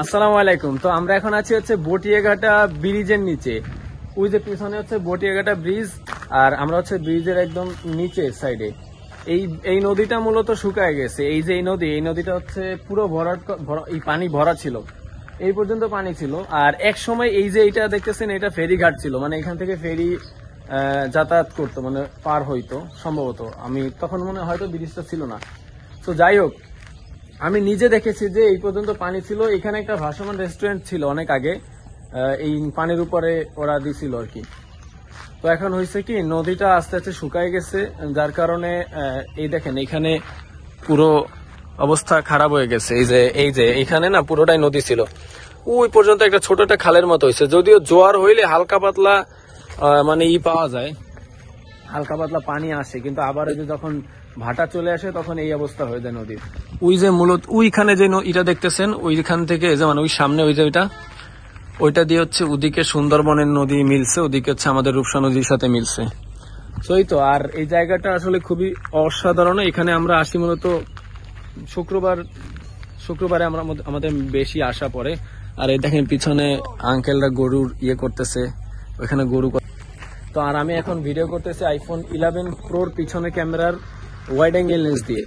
আসসালামু আলাইকুম। তো আমরা এখন আছি হচ্ছে বটিয়াঘাটা ব্রিজের নিচে। ওই যে পিছনে হচ্ছে বটিয়াঘাটা ব্রিজ, আর আমরা হচ্ছে ব্রিজের একদম নিচে সাইডে। এই এই নদীটা মূলত শুকায় গেছে। এই যে এই নদীটা হচ্ছে পুরো এই পানি ভরা ছিল, এই পর্যন্ত পানি ছিল। আর এক সময় এই যে এটা দেখতেছেন, এটা ফেরি ঘাট ছিল, মানে এখান থেকে ফেরি যাতায়াত করতো, মানে পার হইতো সম্ভবত। আমি তখন মনে হয় হয়তো ব্রিজটা ছিল না। তো যাই হোক, আমি নিজে দেখেছি যে এই পর্যন্ত পানি ছিল। এখানে একটা ভাসমান রেস্টুরেন্ট ছিল অনেক আগে, এই পানির উপরে ওরা দিছিল আর কি। তো এখন হয়েছে কি, নদীটা আস্তে আস্তে শুকায় গেছে, যার কারণে এই দেখেন এখানে পুরো অবস্থা খারাপ হয়ে গেছে। এই যে এখানে না পুরোটাই নদী ছিল, ওই পর্যন্ত একটা ছোট একটা খালের মতো হয়েছে। যদিও জোয়ার হইলে হালকা পাতলা মানে পাওয়া যায়, হালকা পাতলা পানি আসে, কিন্তু আবার এই যে যখন ভাটা চলে আসে তখন এই অবস্থা হয়ে যায় নদীর। ওই যে মূলত ওইখানে যে এটা দেখতেছেন, ওইখান থেকে যে মানে ওই সামনে ওই যে ওইটা দিয়ে হচ্ছে ওদিকে সুন্দরবনের নদী মিলছে, ওদিকে হচ্ছে আমাদের রূপসা নদীর সাথে মিলছে। তো এই তো, আর এই জায়গাটা আসলে খুবই অসাধারণ। এখানে আমরা আসি মূলত শুক্রবারে আমরা আমাদের বেশি আসা পড়ে। আর এই দেখেন পিছনে আঙ্কেলরা গরুর করতেছে, ওইখানে গরু। তো আর আমি এখন ভিডিও করতেছি আইফোন 11 প্রোর পিছনে ক্যামেরার ওয়াইড অ্যাঙ্গেল লেন্স দিয়ে।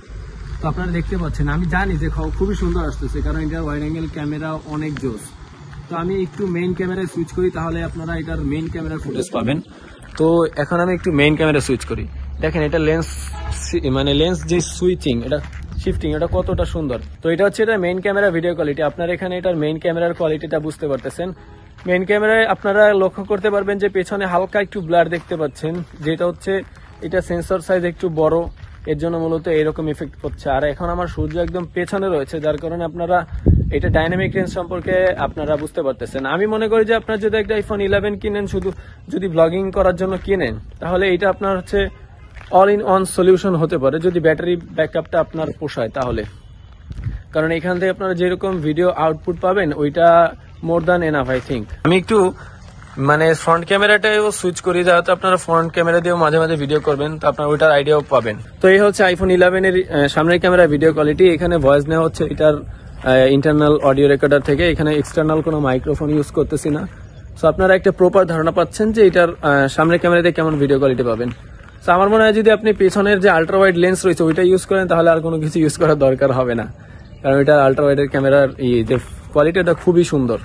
তো আপনারা দেখতে পাচ্ছেন, আমি জানি যে খুবই সুন্দর আসতেছে, কারণ এটার ওয়াইড অ্যাঙ্গেল ক্যামেরা অনেক জোস। তো আমি একটু মেইন ক্যামেরায় সুইচ করি, তাহলে আপনারা এটার মেইন ক্যামেরার ফুটেজ পাবেন। তো এখন আমি একটু মেইন ক্যামেরা সুইচ করি। দেখেন এটা লেন্স যে সুইচিং, এটা শিফটিং, এটা কতটা সুন্দর। তো এটা হচ্ছে এটা মেইন ক্যামেরা ভিডিও কোয়ালিটি। আপনারা এখানে এটার মেইন ক্যামেরার কোয়ালিটিটা বুঝতে পারতেছেন। মেইন ক্যামেরায় আপনারা লক্ষ্য করতে পারবেন যে পেছনে হালকা একটু ব্লার দেখতে পাচ্ছেন, যেটা হচ্ছে এটা সেন্সর সাইজ একটু বড়, এর জন্য মূলত এরকম ইফেক্ট করছে। আর এখন আমার সূর্য একদম পেছনে রয়েছে, যার কারণে আপনারা এটা ডাইনামিক রেঞ্জ সম্পর্কে আপনারা বুঝতে পারতেছেন। আমি মনে করি যে আপনার যদি একটা আইফোন 11 কিনেন, শুধু যদি ব্লগিং করার জন্য কিনেন, তাহলে এটা আপনার হচ্ছে অল ইন ওয়ান সলিউশন হতে পারে, যদি ব্যাটারি ব্যাকআপটা আপনার পোষায় তাহলে। কারণ এখান থেকে আপনারা যেরকম ভিডিও আউটপুট পাবেন, ওইটা more than enough I think. আমি একটু মানে ফ্রন্ট ক্যামেরাটাও সুইচ করি, যাতে আপনারা ফ্রন্ট ক্যামেরা দিয়েও মাঝে মাঝে ভিডিও করবেন, তো আপনার ওইটার আইডিয়াও পাবেন। তো এই হচ্ছে আইফোন 11 এর সামনের ক্যামেরা ভিডিও কোয়ালিটি। এখানে ভয়েস নেওয়া হচ্ছে এটার ইন্টারনাল অডিও রেকর্ডার থেকে, এখানে এক্সটার্নাল কোনো মাইক্রোফোন ইউজ করতেছি না। সো আপনারা একটা প্রপার ধারণা পাচ্ছেন যে এটার সামনের ক্যামেরাতে কেমন ভিডিও কোয়ালিটি পাবেন। তো আমার মনে হয় যদি আপনি পেছনের যে আল্ট্রা ওয়াইড লেন্স রয়েছে ওইটা ইউজ করেন, তাহলে আর কোনো কিছু ইউজ করার দরকার হবে না, কারণ এটা আল্ট্রা ওয়াইডের ক্যামেরার যে কোয়ালিটিটা খুবই সুন্দর।